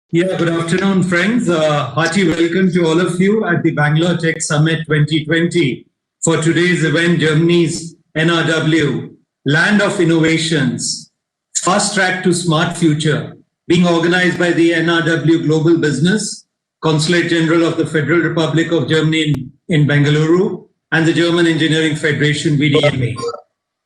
Good afternoon, friends. Hearty welcome to all of you at the Bangalore Tech Summit 2020 for today's event, Germany's NRW, Land of Innovations, Fast Track to Smart Future, being organized by the NRW Global Business, Consulate General of the Federal Republic of Germany in Bengaluru, and the German Engineering Federation, VDMA.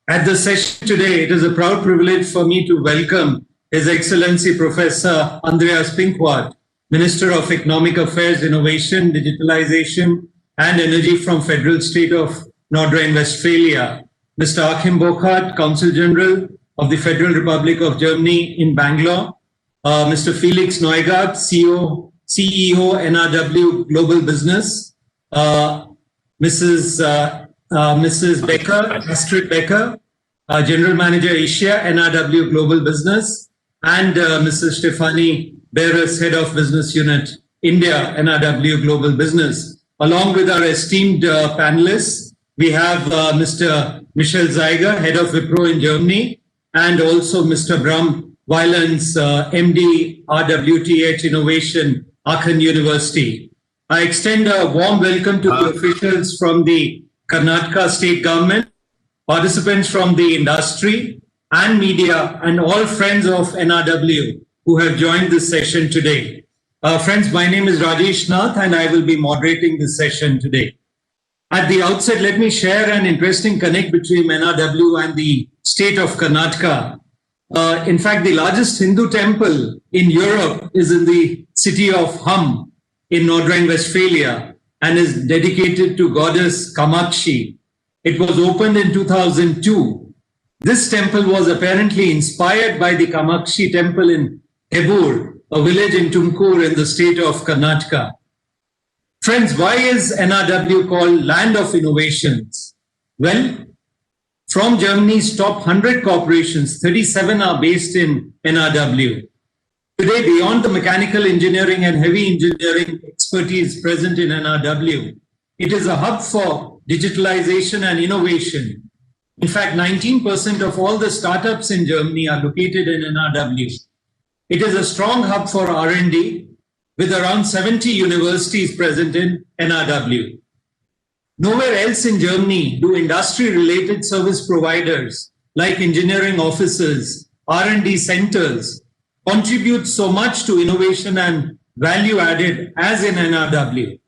At the session today, it is a proud privilege for me to welcome His Excellency Professor Andreas Pinkwart, Minister of Economic Affairs, Innovation, Digitalization and Energy from Federal State of North Rhine-Westphalia, Mr. Achim Burkhardt, Consul General of the Federal Republic of Germany in Bangalore, Mr. Felix Neugaard, CEO NRW Global Business, Mrs. Becker, Astrid Becker, General Manager Asia, NRW Global Business, and Mrs. Stefanie Beres, Head of Business Unit, India, NRW Global Business. Along with our esteemed panelists, we have Mr. Michel Zeiger, Head of Wipro in Germany, and also Mr. Bram Weilands, MD, RWTH Innovation, Aachen University. I extend a warm welcome to the officials from the Karnataka state government, participants from the industry and media, and all friends of NRW who have joined this session today. Friends, my name is Rajesh Nath and I will be moderating this session today. At the outset, let me share an interesting connect between NRW and the state of Karnataka. In fact, the largest Hindu temple in Europe is in the city of Hum in North Rhine-Westphalia and is dedicated to goddess Kamakshi. It was opened in 2002. This temple was apparently inspired by the Kamakshi temple in Hebur, a village in Tumkur in the state of Karnataka. Friends, why is NRW called Land of Innovations? Well, from Germany's top 100 corporations, 37 are based in NRW. Today, beyond the mechanical engineering and heavy engineering expertise present in NRW, it is a hub for digitalization and innovation. In fact, 19% of all the startups in Germany are located in NRW. It is a strong hub for R&D with around 70 universities present in NRW. Nowhere else in Germany do industry-related service providers like engineering offices, R&D centers contribute so much to innovation and value added as in NRW.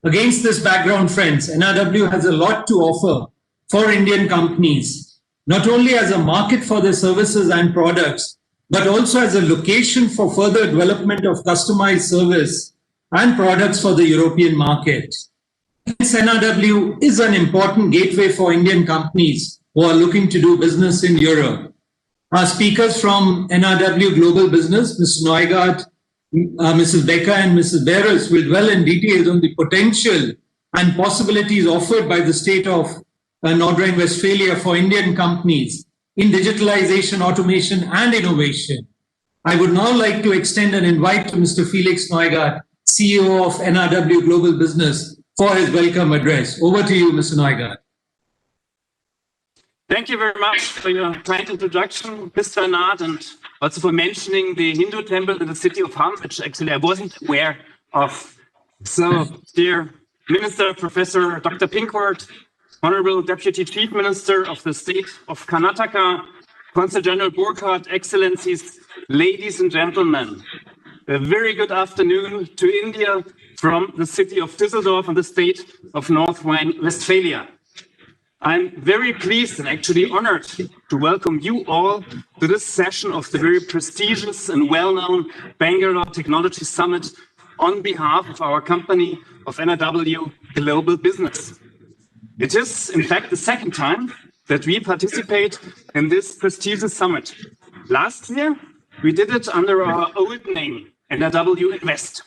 Against this background, friends, NRW has a lot to offer for Indian companies, not only as a market for their services and products, but also as a location for further development of customized service and products for the European market. Hence, NRW is an important gateway for Indian companies who are looking to do business in Europe. Our speakers from NRW Global Business, Mr. Neugaard, Mrs. Becker and Mrs. Beres will dwell in detail on the potential and possibilities offered by the state of North Rhine-Westphalia for Indian companies in digitalization, automation and innovation. I would now like to extend an invite to Mr. Felix Neugaard, CEO of NRW Global Business, for his welcome address. Over to you, Mr. Neugaard. Thank you very much for your kind introduction, Mr. Nath, and also for mentioning the Hindu temple in the city of Hum, which actually I wasn't aware of. So, dear Minister, Professor Dr. Pinkwart, Honorable Deputy Chief Minister of the State of Karnataka, Consul General Burkhardt, Excellencies, ladies and gentlemen, a very good afternoon to India from the city of Düsseldorf and the state of North Rhine-Westphalia. I'm very pleased and actually honored to welcome you all to this session of the very prestigious and well-known Bangalore Technology Summit on behalf of our company of NRW Global Business. It is, in fact, the second time that we participate in this prestigious summit. Last year, we did it under our old name, NRW Invest.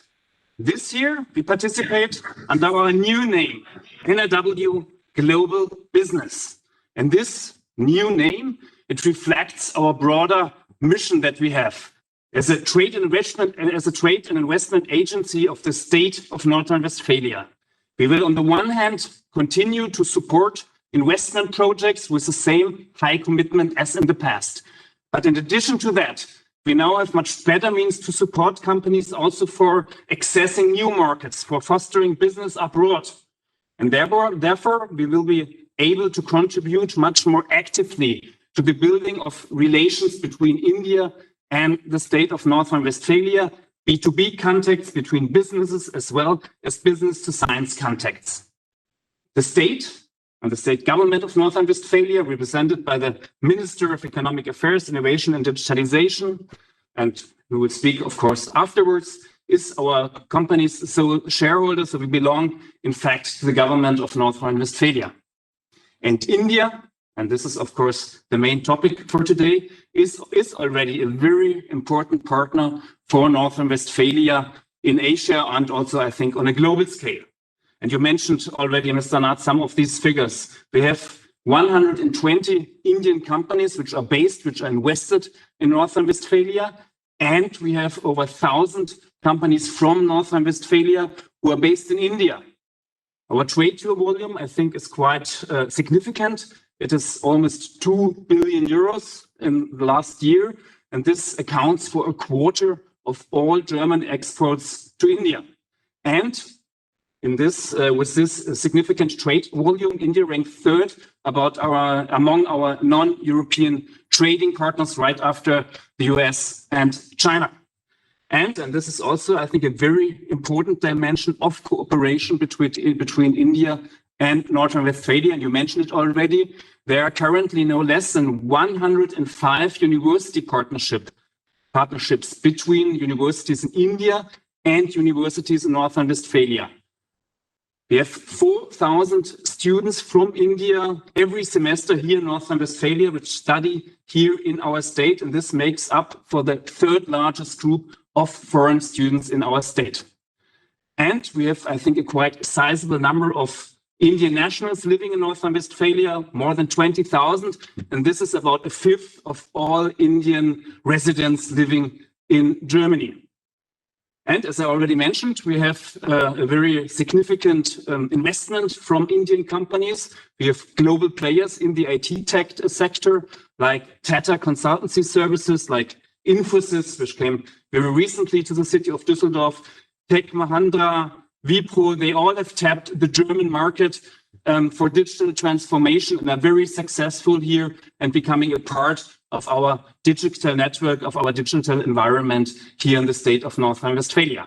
This year, we participate under our new name, NRW Global Business. And this new name, it reflects our broader mission that we have as a trade and investment agency of the state of North Rhine-Westphalia. We will, on the one hand, continue to support investment projects with the same high commitment as in the past. But in addition to that, we now have much better means to support companies also for accessing new markets, for fostering business abroad. And therefore, we will be able to contribute much more actively to the building of relations between India and the state of North Rhine-Westphalia, B2B contacts between businesses as well as business to science contacts. The state and the state government of North Rhine-Westphalia, represented by the Minister of Economic Affairs, Innovation and Digitalization, and we will speak, of course, afterwards, is our company's sole shareholder, so we belong, in fact, to the government of North Rhine-Westphalia. And India, and this is, of course, the main topic for today, is already a very important partner for North Rhine-Westphalia in Asia and also, I think, on a global scale. And you mentioned already, Mr. Nath, some of these figures. We have 120 Indian companies which are invested in North Rhine-Westphalia, and we have over 1,000 companies from North Rhine-Westphalia who are based in India. Our trade volume, I think, is quite significant. It is almost 2 billion euros in the last year, and this accounts for a quarter of all German exports to India. And in this, with this significant trade volume, India ranked third among our non-European trading partners, right after the US and China. And this is also, I think, a very important dimension of cooperation between India and North Rhine-Westphalia. And you mentioned it already. There are currently no less than 105 university partnerships between universities in India and universities in North Rhine-Westphalia. We have 4,000 students from India every semester here in North Rhine-Westphalia, which study here in our state. And this makes up for the third largest group of foreign students in our state. And we have, I think, a quite sizable number of Indian nationals living in North Rhine-Westphalia, more than 20,000. And this is about a fifth of all Indian residents living in Germany. And as I already mentioned, we have a very significant investment from Indian companies. We have global players in the IT tech sector, like Tata Consultancy Services, like Infosys, which came very recently to the city of Düsseldorf, Tech Mahindra, Wipro. They all have tapped the German market for digital transformation and are very successful here and becoming a part of our digital network, of our digital environment here in the state of North Rhine-Westphalia.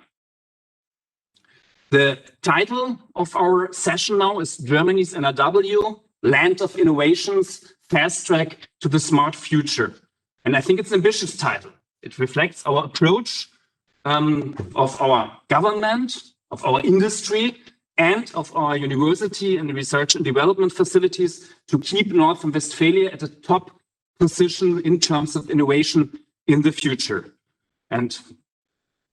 The title of our session now is Germany's NRW, Land of Innovations, Fast Track to the Smart Future. And I think it's an ambitious title. It reflects our approach of our government, of our industry, and of our university and research and development facilities to keep North Rhine-Westphalia at the top position in terms of innovation in the future. And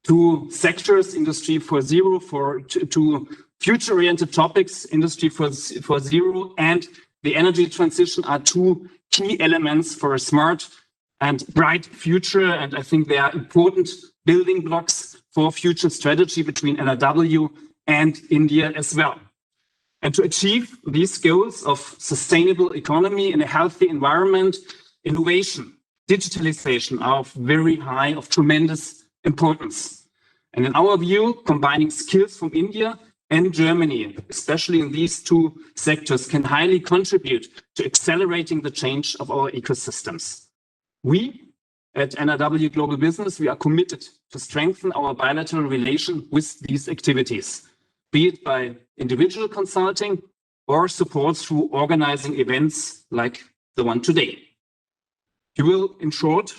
two sectors, Industry 4.0, to future-oriented topics, Industry 4.0 and the energy transition are two key elements for a smart and bright future. And I think they are important building blocks for future strategy between NRW and India as well. And to achieve these goals of sustainable economy in a healthy environment, innovation, digitalization are of tremendous importance. And in our view, combining skills from India and Germany, especially in these two sectors, can highly contribute to accelerating the change of our ecosystems. We at NRW Global Business, we are committed to strengthen our bilateral relation with these activities, be it by individual consulting or support through organizing events like the one today. You will, in short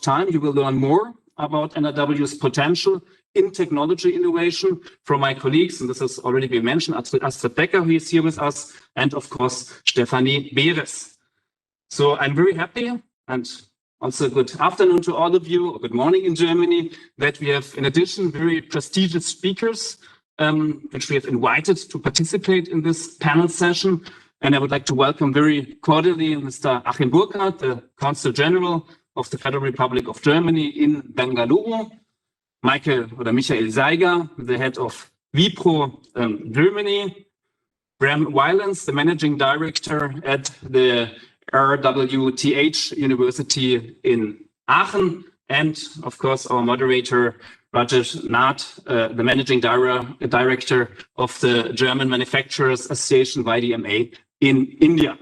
time, you will learn more about NRW's potential in technology innovation from my colleagues, and this has already been mentioned, Astrid Becker, who is here with us, and of course, Stefanie Beres. So I'm very happy, and also good afternoon to all of you, or good morning in Germany, that we have, in addition, very prestigious speakers, which we have invited to participate in this panel session. And I would like to welcome very cordially Mr. Achim Burkhardt, the Consul General of the Federal Republic of Germany in Bengaluru, Michael Seiger, the head of Wipro Germany, Bram Wylans, the Managing Director at the RWTH University in Aachen, and of course our moderator Rajesh Nath, the managing director of the German Manufacturers Association (VDMA) in India.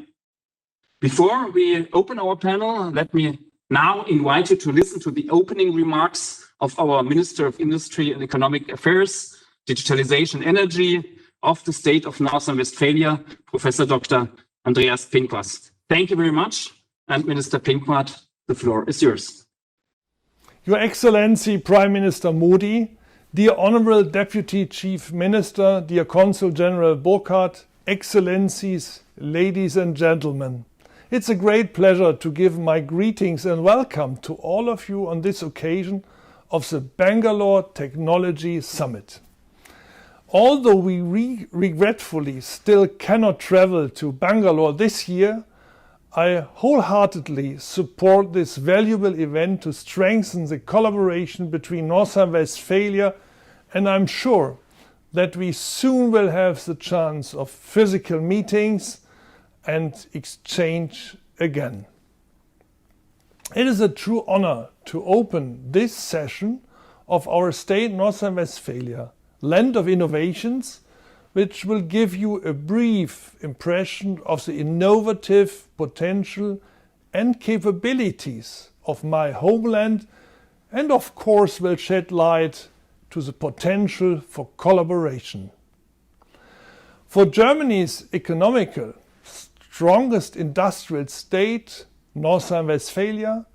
Before we open our panel, let me now invite you to listen to the opening remarks of our Minister of Industry and Economic Affairs, Digitalization and Energy of the state of North Rhine-Westphalia, Professor Dr. Andreas Pinkwart. Thank you very much. And Minister Pinkwart, the floor is yours. Your Excellency Prime Minister Modi, dear Honorable Deputy Chief Minister, dear Consul General Burkhardt, Excellencies, ladies and gentlemen. It's a great pleasure to give my greetings and welcome to all of you on this occasion of the Bangalore Technology Summit. Although we regretfully still cannot travel to Bangalore this year, I wholeheartedly support this valuable event to strengthen the collaboration between North Rhine-Westphalia, and I'm sure that we soon will have the chance of physical meetings and exchange again. It is a true honor to open this session of our state North Rhine-Westphalia, land of innovations, which will give you a brief impression of the innovative potential and capabilities of my homeland, and of course will shed light to the potential for collaboration. For Germany's economical strongest industrial state, North Rhine-Westphalia,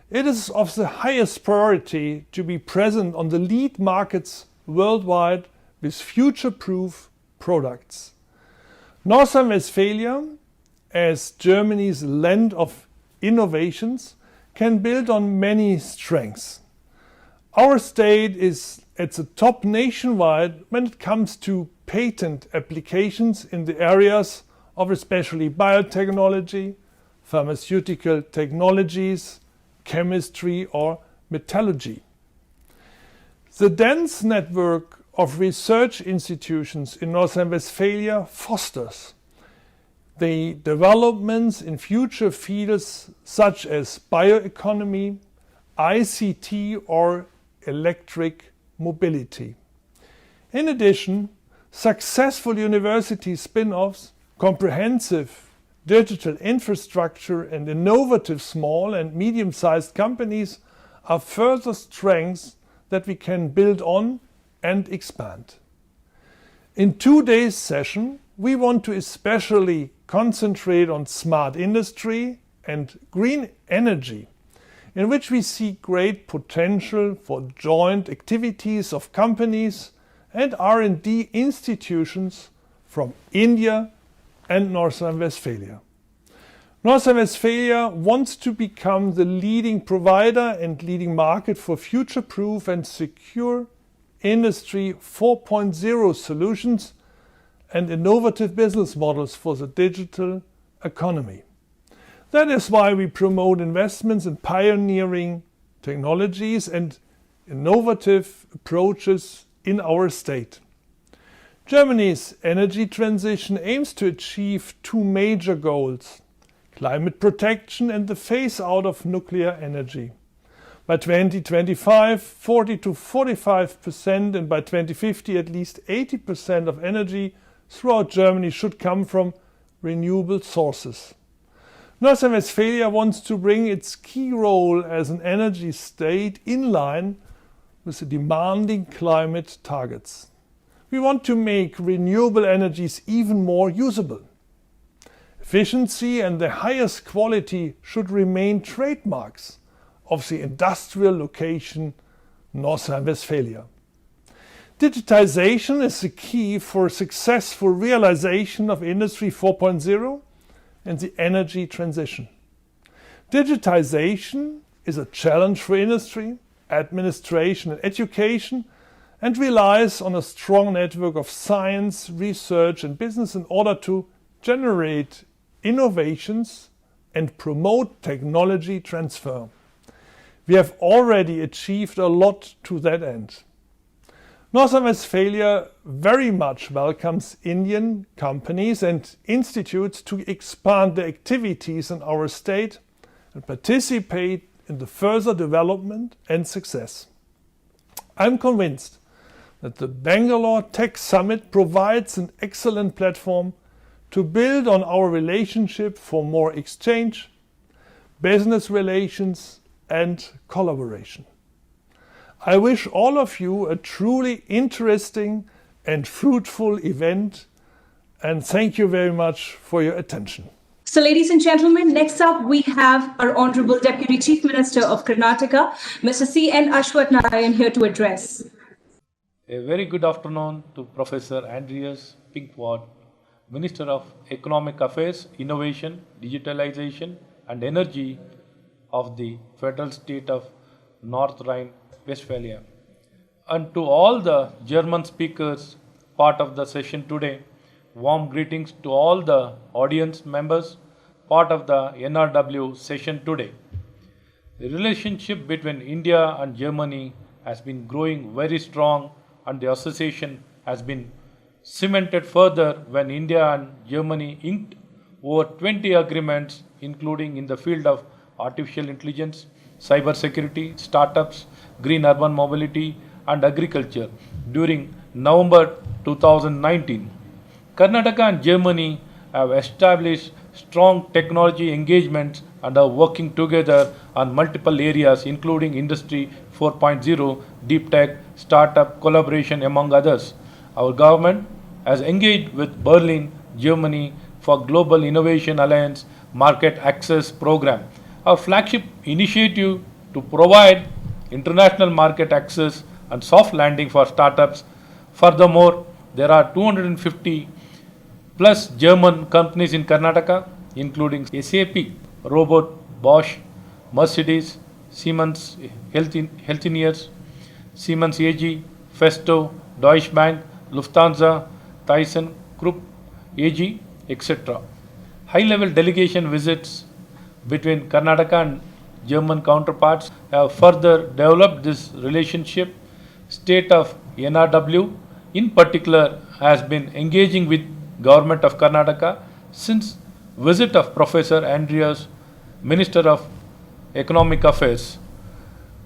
it is of the highest priority to be present on the lead markets worldwide with future-proof products. North Rhine-Westphalia, as Germany's land of innovations, can build on many strengths. Our state is at the top nationwide when it comes to patent applications in the areas of especially biotechnology, pharmaceutical technologies, chemistry or metallurgy. The dense network of research institutions in North Rhine-Westphalia fosters the developments in future fields such as bioeconomy, ICT or electric mobility. In addition, successful university spin-offs, comprehensive digital infrastructure and innovative small and medium-sized companies are further strengths that we can build on and expand. In today's session, we want to especially concentrate on smart industry and green energy, in which we see great potential for joint activities of companies and R&D institutions from India and North Rhine-Westphalia. North Rhine-Westphalia wants to become the leading provider and leading market for future-proof and secure Industry 4.0 solutions and innovative business models for the digital economy. That is why we promote investments in pioneering technologies and innovative approaches in our state. Germany's energy transition aims to achieve two major goals: climate protection and the phase-out of nuclear energy. By 2025, 40 to 45%, and by 2050, at least 80% of energy throughout Germany should come from renewable sources. North Rhine-Westphalia wants to bring its key role as an energy state in line with the demanding climate targets. We want to make renewable energies even more usable. Efficiency and the highest quality should remain trademarks of the industrial location North Rhine-Westphalia. Digitization is the key for successful realization of Industry 4.0 and the energy transition. Digitization is a challenge for industry, administration and education, and relies on a strong network of science, research and business in order to generate innovations and promote technology transfer. We have already achieved a lot to that end. North Rhine-Westphalia very much welcomes Indian companies and institutes to expand their activities in our state and participate in the further development and success. I'm convinced that the Bangalore Tech Summit provides an excellent platform to build on our relationship for more exchange, business relations and collaboration. I wish all of you a truly interesting and fruitful event, and thank you very much for your attention. So, ladies and gentlemen, next up we have our Honorable Deputy Chief Minister of Karnataka, Mr. C.N. Ashwath Narayan, here to address. A very good afternoon to Professor Andreas Pinkwart, Minister of Economic Affairs, Innovation, Digitalization and Energy of the Federal State of North Rhine-Westphalia. And to all the German speakers part of the session today, warm greetings to all the audience members part of the NRW session today. The relationship between India and Germany has been growing very strong, and the association has been cemented further when India and Germany inked over 20 agreements, including in the field of artificial intelligence, cyber security, startups, green urban mobility, and agriculture during November 2019. Karnataka and Germany have established strong technology engagements and are working together on multiple areas, including Industry 4.0, deep tech, startup collaboration, among others. Our government has engaged with Berlin, Germany for Global Innovation Alliance Market Access Program, our flagship initiative to provide international market access and soft landing for startups. Furthermore, there are 250 plus German companies in Karnataka, including SAP, Robot, Bosch, Mercedes, Siemens Healthineers, Siemens AG, Festo, Deutsche Bank, Lufthansa, Thyssen Group AG, etc. High-level delegation visits between Karnataka and German counterparts have further developed this relationship. State of NRW, in particular, has been engaging with Government of Karnataka since visit of Professor Andreas, Minister of Economic Affairs,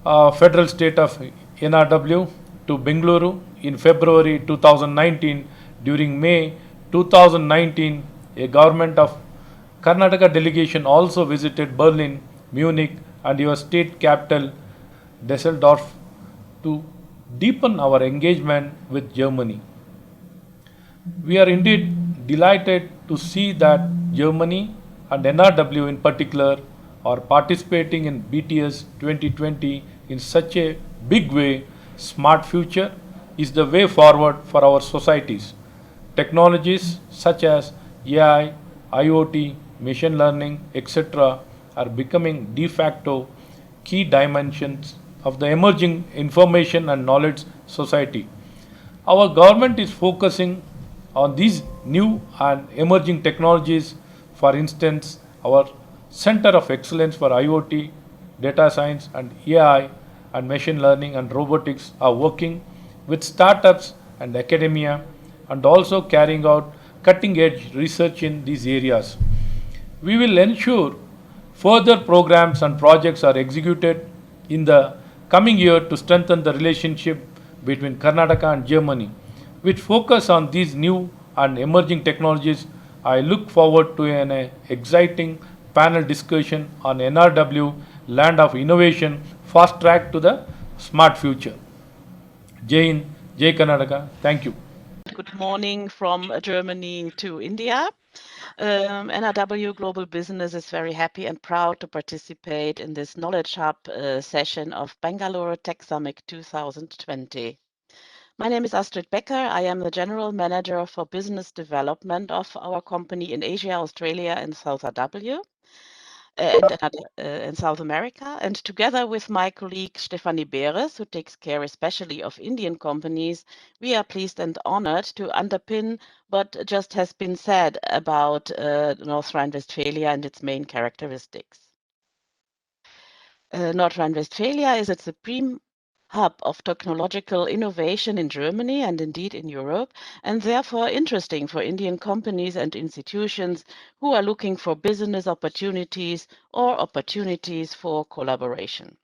Federal State of NRW to Bengaluru in February 2019. During May 2019, a Government of Karnataka delegation also visited Berlin, Munich and your state capital Düsseldorf to deepen our engagement with Germany. We are indeed delighted to see that Germany and NRW in particular are participating in BTS 2020 in such a big way. Smart future is the way forward for our societies. Technologies such as AI, IoT, machine learning, etc. are becoming de facto key dimensions of the emerging information and knowledge society. Our government is focusing on these new and emerging technologies. For instance, our Center of Excellence for IoT, Data Science and AI and Machine Learning and Robotics are working with startups and academia and also carrying out cutting-edge research in these areas. We will ensure further programs and projects are executed in the coming year to strengthen the relationship between Karnataka and Germany. With focus on these new and emerging technologies, I look forward to an exciting panel discussion on NRW, Land of Innovation, fast track to the smart future. Jai Hind, Jai Karnataka. Thank you. Good morning from Germany to India. NRW Global Business is very happy and proud to participate in this Knowledge Hub session of Bangalore Tech Summit 2020. My name is Astrid Becker. I am the General Manager for Business Development of our company in Asia, Australia, and South RW. In South America, and together with my colleague Stefanie Beres, who takes care especially of Indian companies, we are pleased and honored to underpin what just has been said about North Rhine-Westphalia and its main characteristics. North Rhine-Westphalia is a supreme hub of technological innovation in Germany and indeed in Europe, and therefore interesting for Indian companies and institutions who are looking for business opportunities or opportunities for collaboration.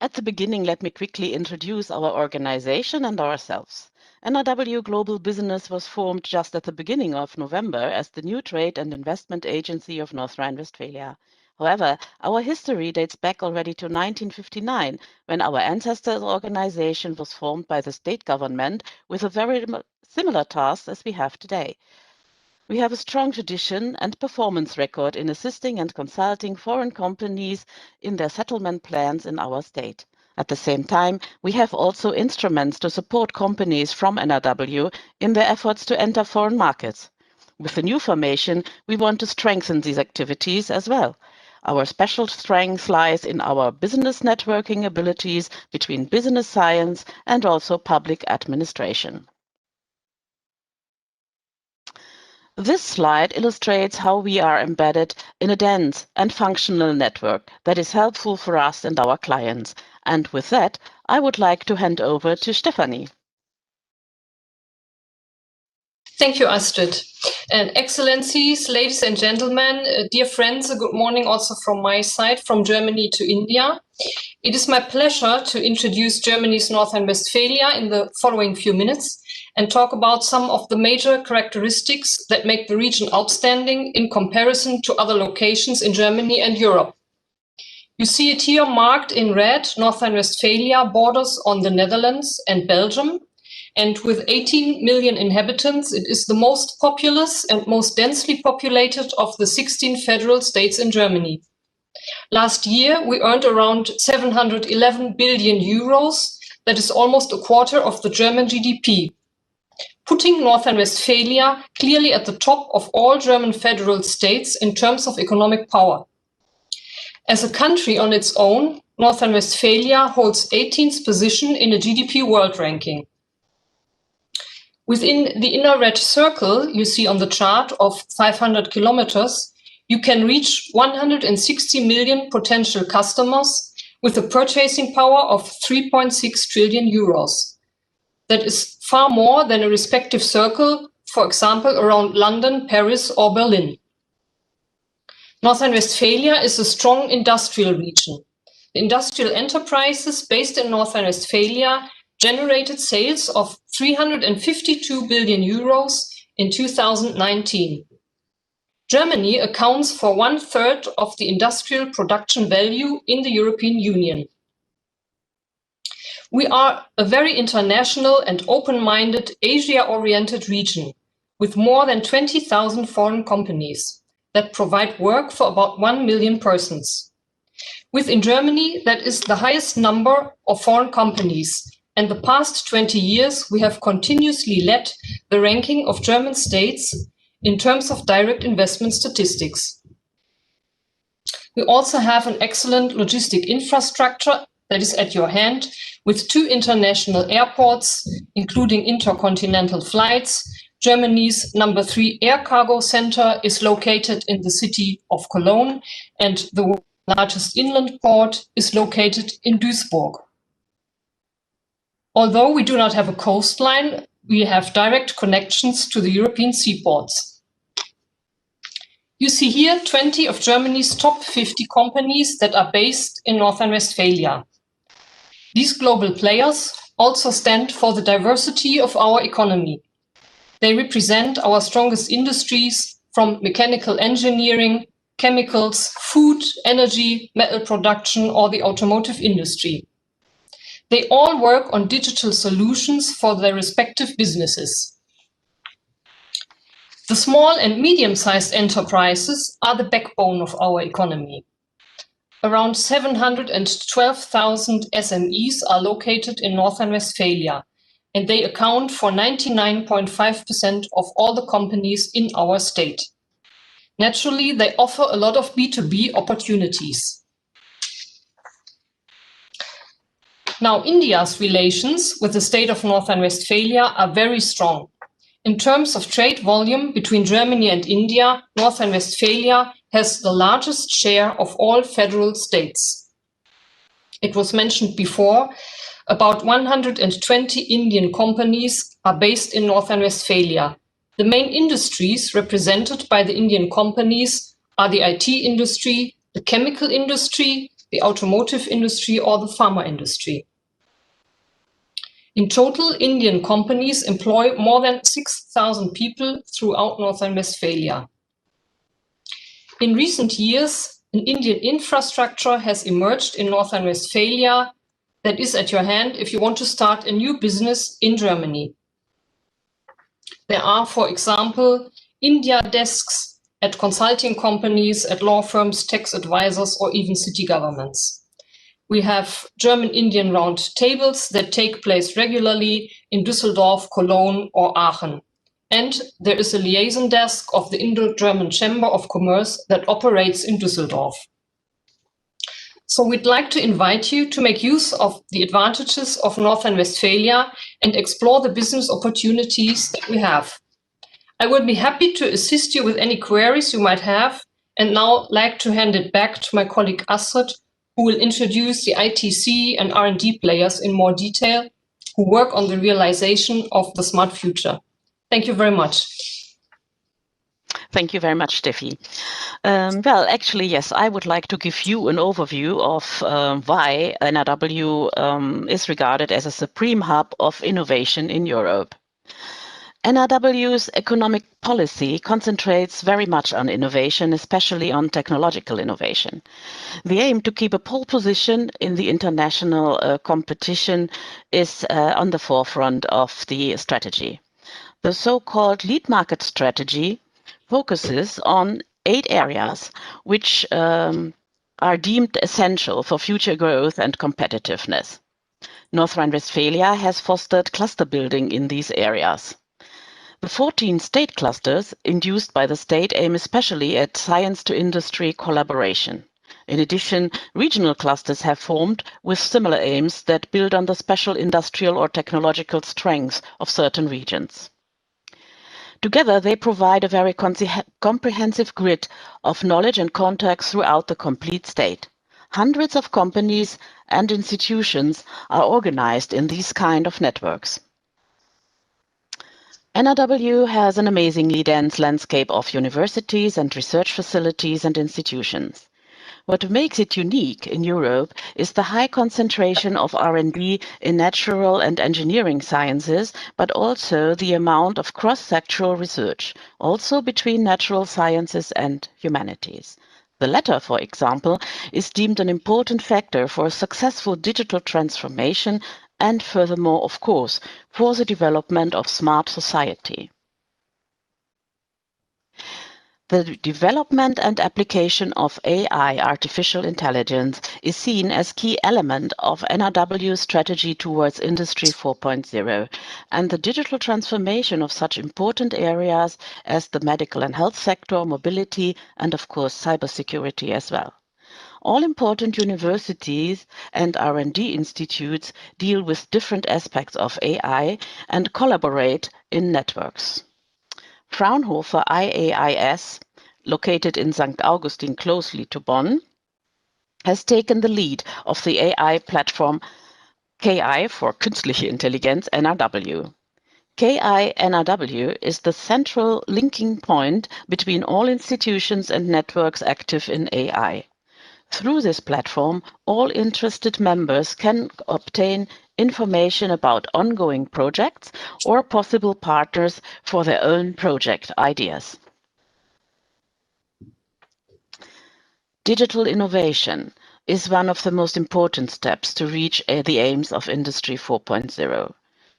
At the beginning, let me quickly introduce our organization and ourselves. NRW Global Business was formed just at the beginning of November as the new trade and investment agency of North Rhine-Westphalia. However, our history dates back already to 1959, when our ancestors' organization was formed by the state government with a very similar task as we have today. We have a strong tradition and performance record in assisting and consulting foreign companies in their settlement plans in our state. At the same time, we have also instruments to support companies from NRW in their efforts to enter foreign markets. With the new formation, we want to strengthen these activities as well. Our special strength lies in our business networking abilities between business science and also public administration. This slide illustrates how we are embedded in a dense and functional network that is helpful for us and our clients. And with that, I would like to hand over to Stefanie. Thank you, Astrid. And Excellencies, ladies and gentlemen, dear friends, a good morning also from my side, from Germany to India. It is my pleasure to introduce Germany's North Rhine-Westphalia in the following few minutes and talk about some of the major characteristics that make the region outstanding in comparison to other locations in Germany and Europe. You see it here marked in red. North Rhine-Westphalia borders on the Netherlands and Belgium. And with 18 million inhabitants, it is the most populous and most densely populated of the 16 federal states in Germany. Last year, we earned around 711 billion euros. That is almost a quarter of the German GDP, putting North Rhine-Westphalia clearly at the top of all German federal states in terms of economic power. As a country on its own, North Rhine-Westphalia holds 18th position in a GDP world ranking. Within the inner red circle you see on the chart of 500 kilometers, you can reach 160 million potential customers with a purchasing power of 3.6 trillion euros. That is far more than a respective circle, for example, around London, Paris, or Berlin. North Rhine-Westphalia is a strong industrial region. The industrial enterprises based in North Rhine-Westphalia generated sales of 352 billion euros in 2019. Germany accounts for 1/3 of the industrial production value in the European Union. We are a very international and open-minded, Asia-oriented region with more than 20,000 foreign companies that provide work for about 1 million persons. Within Germany, that is the highest number of foreign companies. And the past 20 years, we have continuously led the ranking of German states in terms of direct investment statistics. We also have an excellent logistic infrastructure that is at your hand, with 2 international airports, including intercontinental flights. Germany's number 3 air cargo center is located in the city of Cologne, and the largest inland port is located in Duisburg. Although we do not have a coastline, we have direct connections to the European seaports. You see here 20 of Germany's top 50 companies that are based in North Rhine-Westphalia. These global players also stand for the diversity of our economy. They represent our strongest industries, from mechanical engineering, chemicals, food, energy, metal production, or the automotive industry. They all work on digital solutions for their respective businesses. The small and medium-sized enterprises are the backbone of our economy. Around 712,000 SMEs are located in North Rhine-Westphalia, and they account for 99.5% of all the companies in our state. Naturally, they offer a lot of B2B opportunities. Now, India's relations with the state of North Rhine-Westphalia are very strong. In terms of trade volume between Germany and India, North Rhine-Westphalia has the largest share of all federal states. It was mentioned before, about 120 Indian companies are based in North Rhine-Westphalia. The main industries represented by the Indian companies are the IT industry, the chemical industry, the automotive industry, or the pharma industry. In total, Indian companies employ more than 6,000 people throughout North Rhine-Westphalia. In recent years, an Indian infrastructure has emerged in North Rhine-Westphalia that is at your hand if you want to start a new business in Germany. There are, for example, India desks at consulting companies, at law firms, tax advisors, or even city governments. We have German-Indian round tables that take place regularly in Düsseldorf, Cologne, or Aachen. And there is a liaison desk of the Indo-German Chamber of Commerce that operates in Düsseldorf. So we'd like to invite you to make use of the advantages of North Rhine-Westphalia and explore the business opportunities that we have. I would be happy to assist you with any queries you might have, and now like to hand it back to my colleague Astrid, who will introduce the ITC and R&D players in more detail, who work on the realization of the smart future. Thank you very much. Thank you very much, Steffi. Well, actually, yes, I would like to give you an overview of why NRW is regarded as a supreme hub of innovation in Europe. NRW's economic policy concentrates very much on innovation, especially on technological innovation. The aim to keep a pole position in the international competition is on the forefront of the strategy. The so-called lead market strategy focuses on 8 areas which are deemed essential for future growth and competitiveness. North Rhine-Westphalia has fostered cluster building in these areas. The 14 state clusters induced by the state aim especially at science-to-industry collaboration. In addition, regional clusters have formed with similar aims that build on the special industrial or technological strengths of certain regions. Together, they provide a very comprehensive grid of knowledge and contacts throughout the complete state. Hundreds of companies and institutions are organized in these kind of networks. NRW has an amazingly dense landscape of universities and research facilities and institutions. What makes it unique in Europe is the high concentration of R&D in natural and engineering sciences, but also the amount of cross-sectoral research, also between natural sciences and humanities. The latter, for example, is deemed an important factor for a successful digital transformation and furthermore, of course, for the development of smart society. The development and application of AI, artificial intelligence, is seen as key element of NRW's strategy towards Industry 4.0 and the digital transformation of such important areas as the medical and health sector, mobility, and of course cybersecurity as well. All important universities and R&D institutes deal with different aspects of AI and collaborate in networks. Fraunhofer IAIS, located in St. Augustin closely to Bonn, has taken the lead of the AI platform KI for Künstliche Intelligenz NRW. KI NRW is the central linking point between all institutions and networks active in AI. Through this platform, all interested members can obtain information about ongoing projects or possible partners for their own project ideas. Digital innovation is one of the most important steps to reach the aims of Industry 4.0.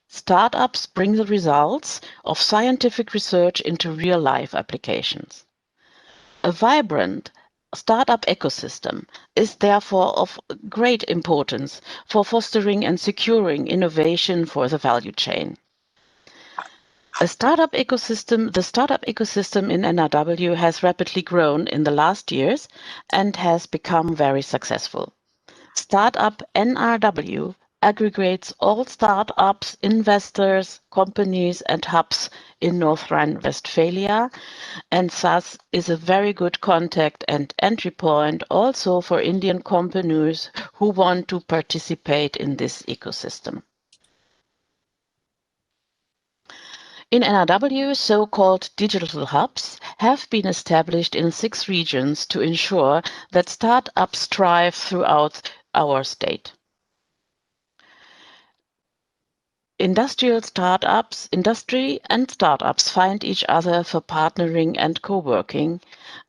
Startups bring the results of scientific research into real-life applications. A vibrant startup ecosystem is therefore of great importance for fostering and securing innovation for the value chain. The startup ecosystem in NRW has rapidly grown in the last years and has become very successful. Startup NRW aggregates all startups, investors, companies, and hubs in North Rhine-Westphalia, and thus is a very good contact and entry point also for Indian companies who want to participate in this ecosystem. In NRW, so-called digital hubs have been established in 6 regions to ensure that startups thrive throughout our state. Industry and startups find each other for partnering and co-working,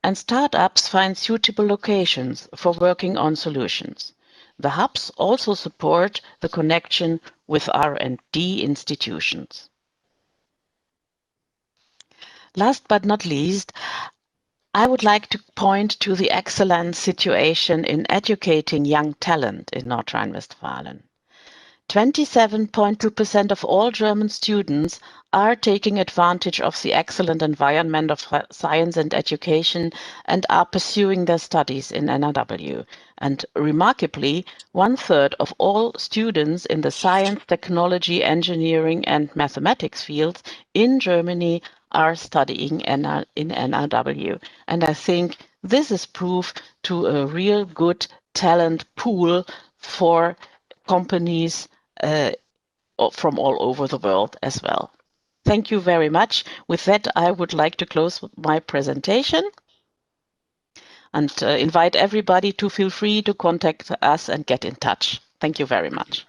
and startups find suitable locations for working on solutions. The hubs also support the connection with R&D institutions. Last but not least, I would like to point to the excellent situation in educating young talent in North Rhine-Westphalia. 27.2% of all German students are taking advantage of the excellent environment of science and education and are pursuing their studies in NRW. And remarkably, 1/3 of all students in the science, technology, engineering, and mathematics fields in Germany are studying in NRW. And I think this is proof to a real good talent pool for companies from all over the world as well. Thank you very much. With that, I would like to close my presentation and invite everybody to feel free to contact us and get in touch. Thank you very much.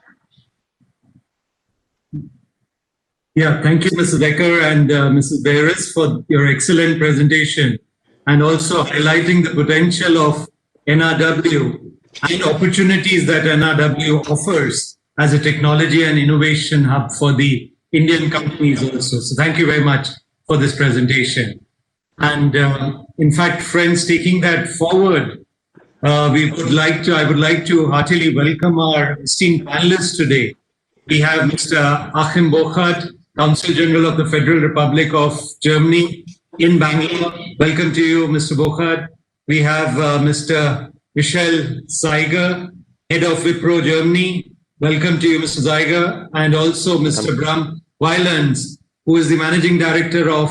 Yeah, thank you, Mrs. Becker and Mrs. Beres, for your excellent presentation and also highlighting the potential of NRW and opportunities that NRW offers as a technology and innovation hub for the Indian companies also. So thank you very much for this presentation. And in fact, friends, taking that forward, I would like to heartily welcome our esteemed panelists today. We have Mr. Achim Bochert, Consul General of the Federal Republic of Germany in Bangalore. Welcome to you, Mr. Bochert. We have Mr. Michel Zeiger, Head of Wipro Germany. Welcome to you, Mr. Zeiger. And also Mr. Bram Weilands, who is the Managing Director of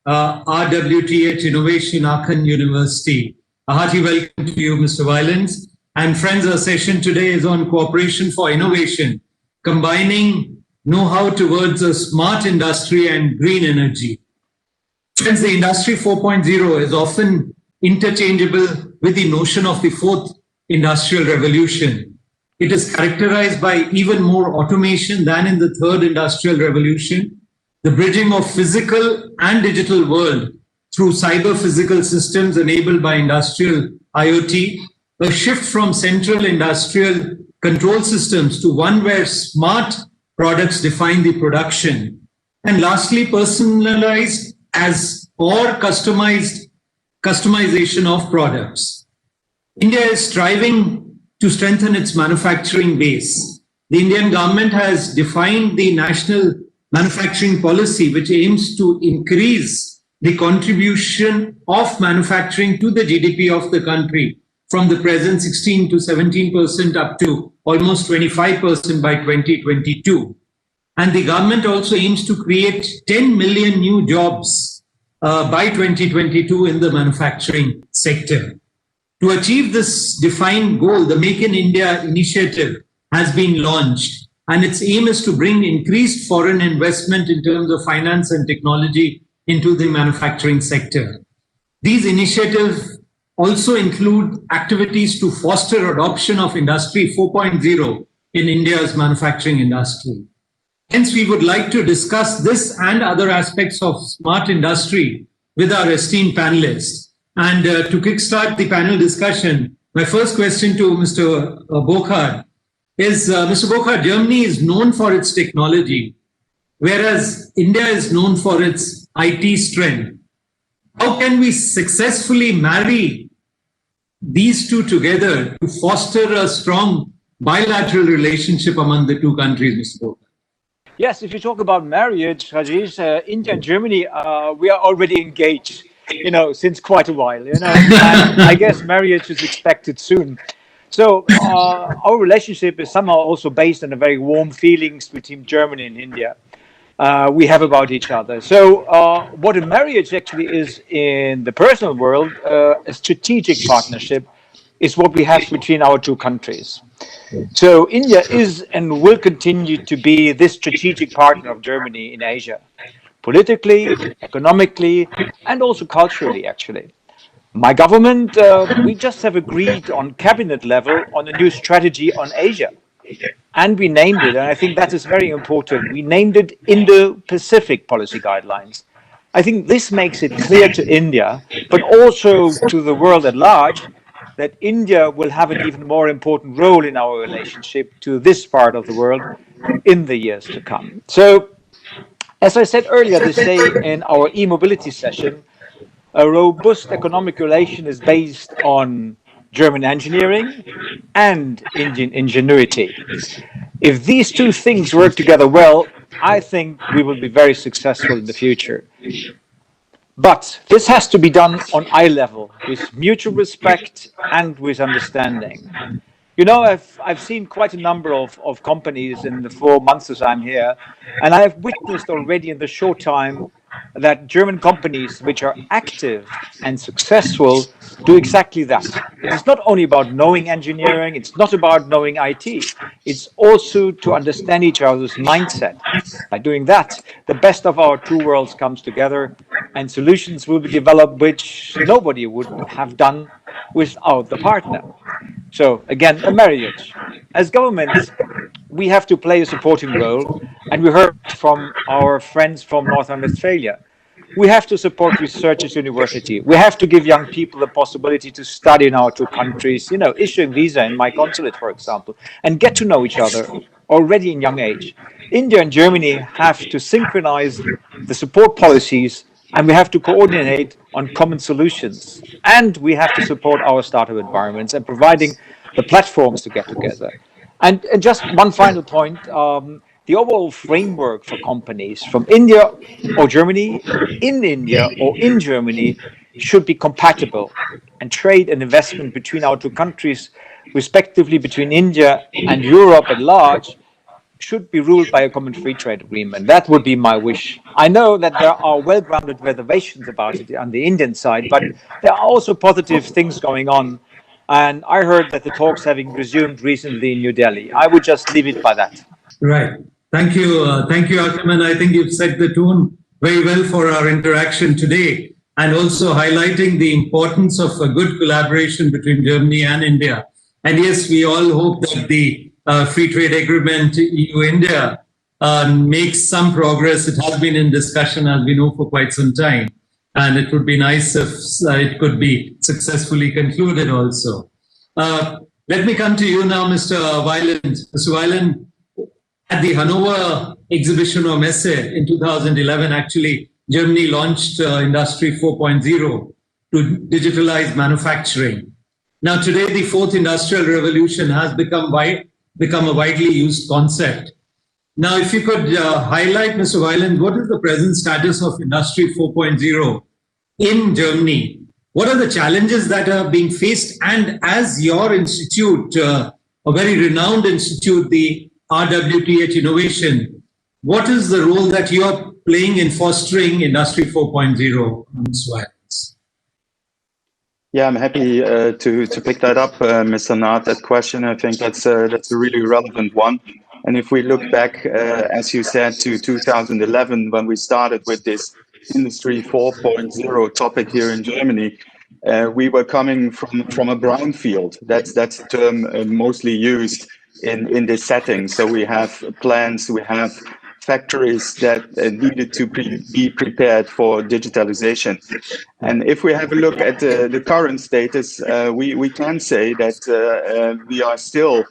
RWTH Innovation, Aachen University. A hearty welcome to you, Mr. Weilands. And friends, our session today is on cooperation for innovation, combining know-how towards a smart industry and green energy. Friends, the Industry 4.0 is often interchangeable with the notion of the fourth industrial revolution. It is characterized by even more automation than in the third industrial revolution, the bridging of physical and digital world through cyber-physical systems enabled by industrial IoT, a shift from central industrial control systems to one where smart products define the production, and lastly, personalized as or customization of products. India is striving to strengthen its manufacturing base. The Indian government has defined the national manufacturing policy, which aims to increase the contribution of manufacturing to the GDP of the country from the present 16 to 17% up to almost 25% by 2022. And the government also aims to create 10 million new jobs by 2022 in the manufacturing sector. To achieve this defined goal, the Make in India initiative has been launched, and its aim is to bring increased foreign investment in terms of finance and technology into the manufacturing sector. These initiatives also include activities to foster adoption of Industry 4.0 in India's manufacturing industry. Hence, we would like to discuss this and other aspects of smart industry with our esteemed panelists. And to kickstart the panel discussion, my first question to Mr. Bochert is, Mr. Bochert, Germany is known for its technology, whereas India is known for its IT strength. How can we successfully marry these two together to foster a strong bilateral relationship among the two countries, Mr. Bochert? Yes, if you talk about marriage, Rajesh, India and Germany, we are already engaged, since quite a while, and I guess marriage is expected soon. So our relationship is somehow also based on a very warm feelings between Germany and India. We have about each other. So what a marriage actually is in the personal world, a strategic partnership, is what we have between our two countries. So India is and will continue to be this strategic partner of Germany in Asia, politically, economically, and also culturally, actually. My government, we just have agreed on cabinet level on a new strategy on Asia. And we named it, and I think that is very important. We named it Indo-Pacific Policy Guidelines. I think this makes it clear to India, but also to the world at large, that India will have an even more important role in our relationship to this part of the world in the years to come. So, as I said earlier this day in our e-mobility session, a robust economic relation is based on German engineering and Indian ingenuity. If these two things work together well, I think we will be very successful in the future. But this has to be done on eye level, with mutual respect and with understanding. You know, I've seen quite a number of companies in the 4 months as I'm here, and I have witnessed already in the short time that German companies which are active and successful do exactly that. It is not only about knowing engineering, it's not about knowing IT, it's also to understand each other's mindset. By doing that, the best of our two worlds comes together and solutions will be developed which nobody would have done without the partner. So again, a marriage. As governments, we have to play a supporting role, and we heard from our friends from North Rhine-Westphalia. We have to support research at university. We have to give young people the possibility to study in our two countries, you know, issuing visa in my consulate, for example, and get to know each other already in young age. India and Germany have to synchronize the support policies, and we have to coordinate on common solutions. And we have to support our startup environments and providing the platforms to get together. And just one final point, the overall framework for companies from India or Germany, in India or in Germany, should be compatible. And trade and investment between our two countries, respectively between India and Europe at large, should be ruled by a common free trade agreement. That would be my wish. I know that there are well-grounded reservations about it on the Indian side, but there are also positive things going on. And I heard that the talks having resumed recently in New Delhi. I would just leave it by that. Right. Thank you, Ataman. I think you've set the tone very well for our interaction today, and also highlighting the importance of a good collaboration between Germany and India. And yes, we all hope that the free trade agreement EU-India makes some progress. It has been in discussion, as we know, for quite some time. And it would be nice if it could be successfully concluded also. Let me come to you now, Mr. Weiland. Mr. Weiland, at the Hanover exhibition or Messe in 2011, actually, Germany launched Industry 4.0 to digitalize manufacturing. Now, today, the fourth industrial revolution has become a widely used concept. Now, if you could highlight, Mr. Weiland, what is the present status of Industry 4.0 in Germany? What are the challenges that are being faced? And as your institute, a very renowned institute, the RWTH Innovation, what is the role that you are playing in fostering Industry 4.0, Mr. Weiland? Yeah, I'm happy to pick that up, Mr. Nath, that question. I think that's a really relevant one. And if we look back, as you said, to 2011, when we started with this Industry 4.0 topic here in Germany, we were coming from a brownfield. That's the term mostly used in this setting. So we have plants, we have factories that needed to be prepared for digitalization. And if we have a look at the current status, we can say that we are still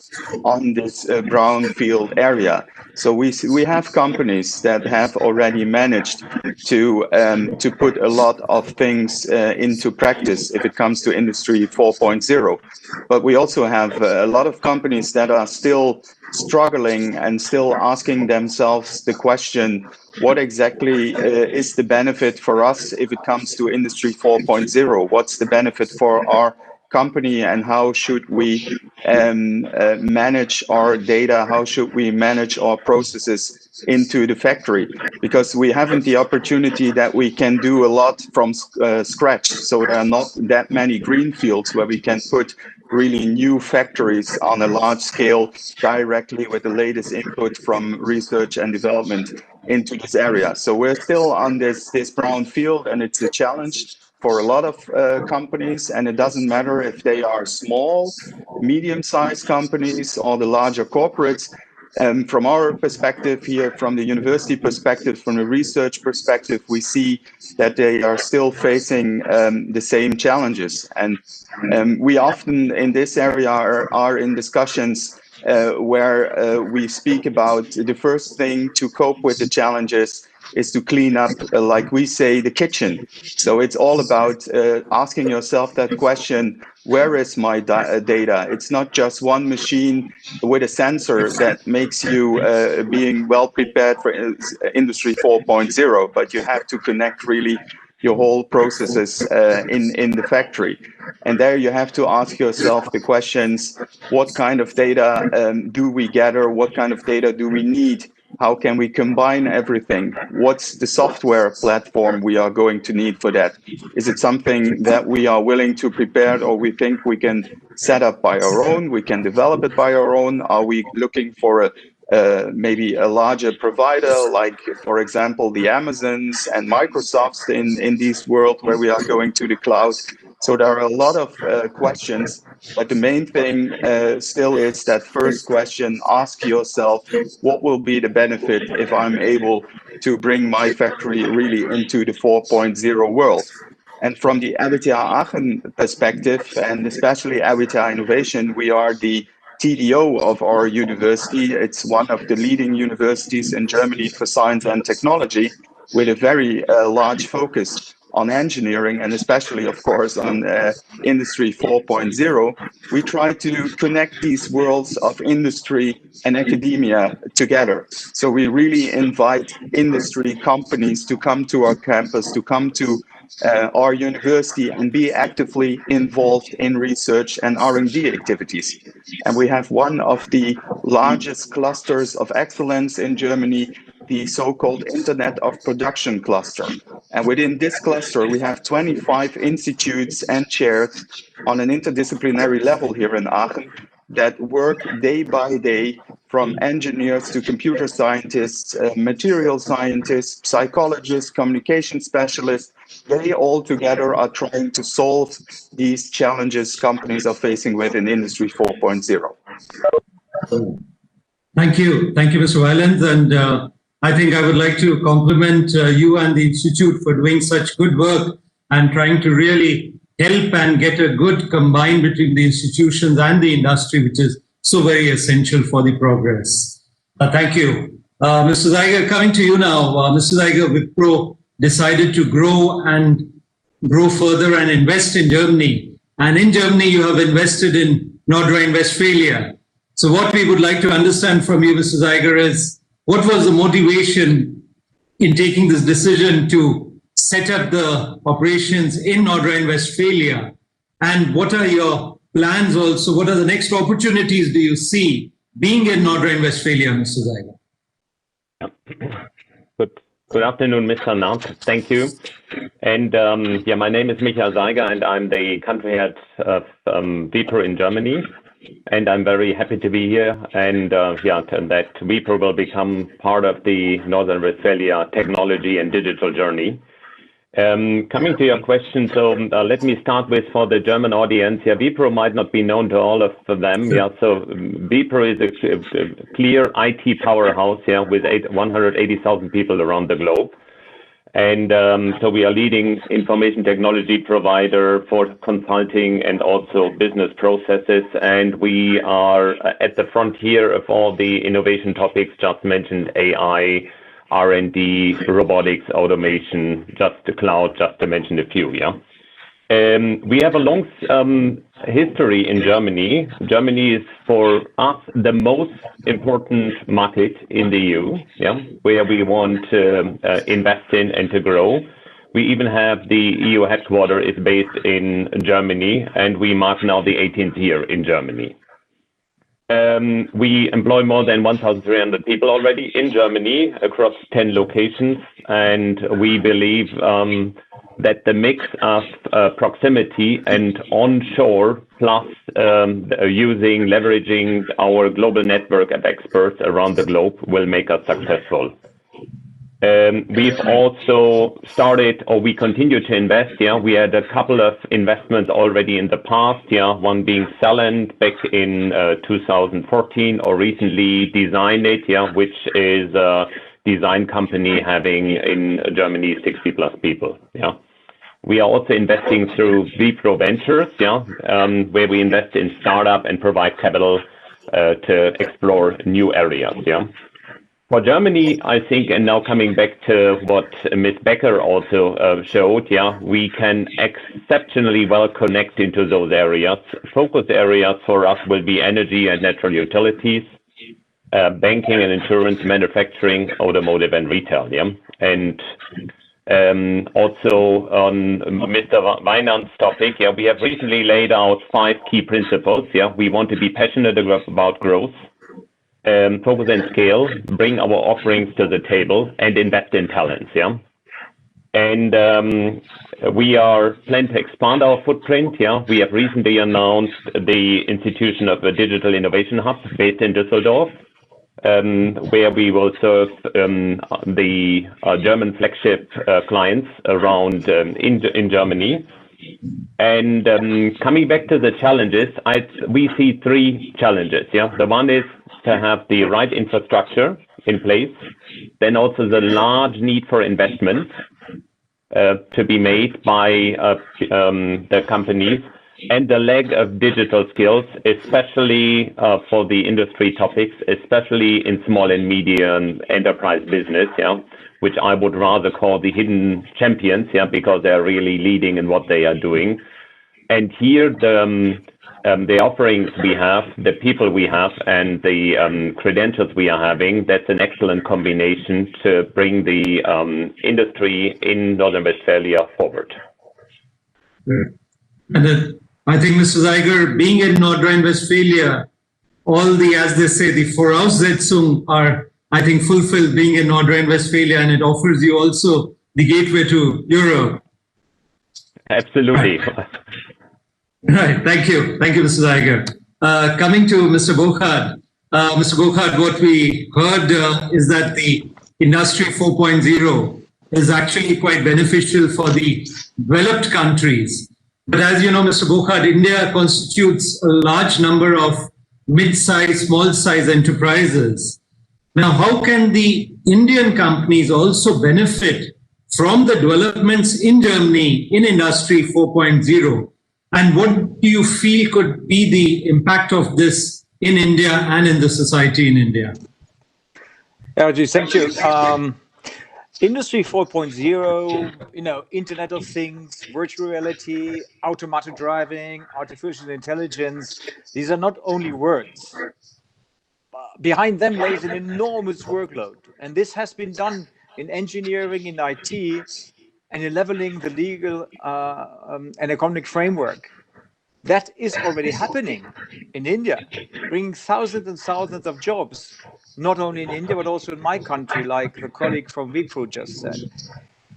on this brownfield area. So we have companies that have already managed to put a lot of things into practice if it comes to Industry 4.0. But we also have a lot of companies that are still struggling and still asking themselves the question, what exactly is the benefit for us if it comes to Industry 4.0? What's the benefit for our company, and how should we manage our data? How should we manage our processes into the factory? Because we haven't the opportunity that we can do a lot from scratch. So there are not that many green fields where we can put really new factories on a large scale directly with the latest input from research and development into this area. So we're still on this brown field, and it's a challenge for a lot of companies, and it doesn't matter if they are small, medium-sized companies or the larger corporates. From our perspective here, from the university perspective, from the research perspective, we see that they are still facing the same challenges. And we often in this area are in discussions where we speak about the first thing to cope with the challenges is to clean up, like we say, the kitchen. So it's all about asking yourself that question, where is my data? It's not just one machine with a sensor that makes you being well prepared for Industry 4.0, but you have to connect really your whole processes in the factory. And there you have to ask yourself the questions, what kind of data do we gather? What kind of data do we need? How can we combine everything? What's the software platform we are going to need for that? Is it something that we are willing to prepare, or we think we can set up by our own? We can develop it by our own? Are we looking for maybe a larger provider, like, for example, the Amazons and Microsofts in this world where we are going to the cloud? So there are a lot of questions, but the main thing still is that first question, ask yourself, what will be the benefit if I'm able to bring my factory really into the 4.0 world? And from the RWTH Aachen perspective, and especially RWTH Innovation, we are the TDO of our university. It's one of the leading universities in Germany for science and technology, with a very large focus on engineering, and especially, of course, on Industry 4.0. We try to connect these worlds of industry and academia together. So we really invite industry companies to come to our campus, to come to our university and be actively involved in research and R&D activities. And we have one of the largest clusters of excellence in Germany, the so-called Internet of Production cluster. And within this cluster, we have 25 institutes and chairs on an interdisciplinary level here in Aachen that work day by day, from engineers to computer scientists, material scientists, psychologists, communication specialists. They all together are trying to solve these challenges companies are facing with in Industry 4.0. Thank you, Mr. Wieland. And I think I would like to compliment you and the Institute for doing such good work and trying to really help and get a good combine between the institutions and the industry, which is so very essential for the progress. Thank you. Mr. Zeiger, coming to you now. Mr. Zeiger, Wipro decided to grow further and invest in Germany. And in Germany, you have invested in Nordrhein-Westphalia. So what we would like to understand from you, Mr. Zeiger, is what was the motivation in taking this decision to set up the operations in Nordrhein-Westphalia? And what are your plans also? What are the next opportunities do you see being in Nordrhein-Westphalia, Mr. Zeiger? Good afternoon, Mr. Naut. Thank you. And my name is Michael Zeiger, and I'm the country head of Wipro in Germany. And I'm very happy to be here, and that Wipro will become part of the Northern Westphalia technology and digital journey. Coming to your question, so let me start with, for the German audience, Wipro might not be known to all of them. So Wipro is a clear IT powerhouse with 180,000 people around the globe. And so we are leading information technology provider for consulting and also business processes. And we are at the frontier of all the innovation topics just mentioned: AI, R&D, robotics, automation, just the cloud, just to mention a few. We have a long history in Germany. Germany is, for us, the most important market in the EU, where we want to invest in and to grow. We even have the EU headquarters is based in Germany, and we mark now the 18th year in Germany. We employ more than 1,300 people already in Germany across 10 locations, and we believe that the mix of proximity and onshore plus leveraging our global network of experts around the globe will make us successful. We've also started, or we continue to invest. We had a couple of investments already in the past. One being Salent back in 2014, or recently Designit, which is a design company having in Germany 60 plus people. We are also investing through Vipro Ventures, where we invest in startup and provide capital to explore new areas. For Germany, I think, and now coming back to what Ms. Becker also showed, we can exceptionally well connect into those areas. Focus areas for us will be energy and natural utilities, banking and insurance, manufacturing, automotive, and retail. And also on Mr. Weinand's topic, we have recently laid out 5 key principles. We want to be passionate about growth. Focus and scale, bring our offerings to the table, and invest in talents. And we are planning to expand our footprint. We have recently announced the institution of a digital innovation hub based in Düsseldorf, where we will serve the German flagship clients around in Germany. And coming back to the challenges, we see 3 challenges. The one is to have the right infrastructure in place, then also the large need for investment to be made by the companies, and the lack of digital skills, especially for the industry topics, especially in small and medium enterprise business, which I would rather call the hidden champions, because they're really leading in what they are doing. And here the offerings we have, the people we have, and the credentials we are having, that's an excellent combination to bring the industry in Northern Westphalia forward. And I think, Mr. Zeiger, being in North Rhine-Westphalia, all the, as they say, the Voraussetzungen are, I think, fulfilled being in North Rhine-Westphalia, and it offers you also the gateway to Europe. Absolutely. Right. Thank you. Thank you, Mr. Zeiger. Coming to Mr. Burkhardt. Mr. Burkhardt, what we heard is that the Industry 4.0 is actually quite beneficial for the developed countries. But as you know, Mr. Burkhardt, India constitutes a large number of mid-sized, small-sized enterprises. Now, how can the Indian companies also benefit from the developments in Germany in Industry 4.0? And what do you feel could be the impact of this in India and in the society in India? Rajesh, thank you. Industry 4.0, Internet of Things, virtual reality, automated driving, artificial intelligence, these are not only words. Behind them lays an enormous workload. And this has been done in engineering, in IT, and in leveling the legal and economic framework. That is already happening in India, bringing thousands and thousands of jobs, not only in India, but also in my country, like the colleague from Wipro just said.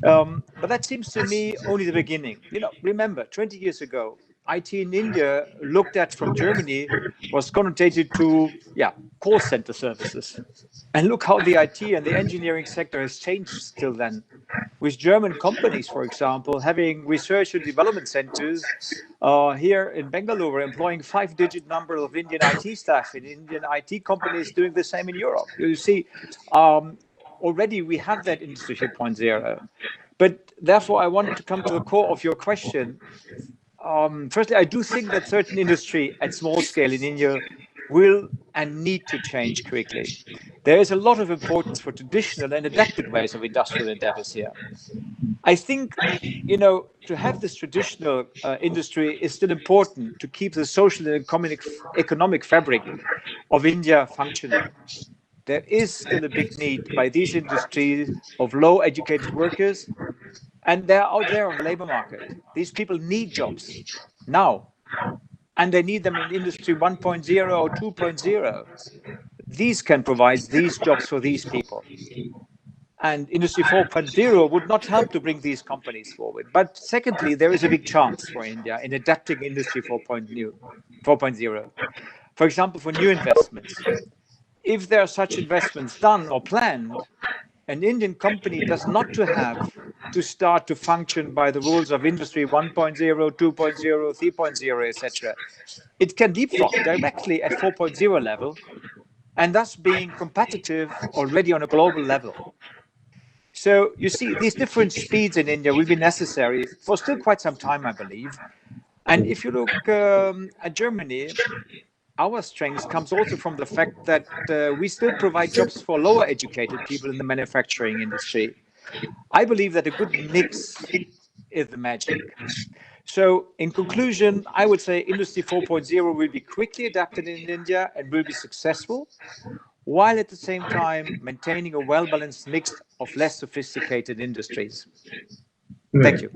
But that seems to me only the beginning. Remember, 20 years ago, IT in India, looked at from Germany, was connotated to, call center services. And look how the IT and the engineering sector has changed till then. With German companies, for example, having research and development centers here in Bangalore, employing 5-digit number of Indian IT staff, in Indian IT companies doing the same in Europe. You see, already we have that Industry 4.0. But therefore, I want to come to the core of your question. Firstly, I do think that certain industry at small scale in India will and need to change quickly. There is a lot of importance for traditional and adapted ways of industrial endeavors here. I think, to have this traditional industry is still important to keep the social and economic fabric of India functioning. There is still a big need by these industries of low educated workers and they're out there on the labor market. These people need jobs now, and they need them in Industry 1.0 or 2.0. These can provide these jobs for these people. And Industry 4.0 would not help to bring these companies forward. But secondly, there is a big chance for India in adapting Industry 4.0. For example, for new investments. If there are such investments done or planned, an Indian company does not to have to start to function by the rules of Industry 1.0, 2.0, 3.0, etc. It can leapfrog directly at 4.0 level and thus being competitive already on a global level. So you see, these different speeds in India will be necessary for still quite some time, I believe. And if you look at Germany, our strength comes also from the fact that we still provide jobs for lower educated people in the manufacturing industry. I believe that a good mix is the magic. So in conclusion, I would say Industry 4.0 will be quickly adapted in India and will be successful, while at the same time maintaining a well-balanced mix of less sophisticated industries. Thank you.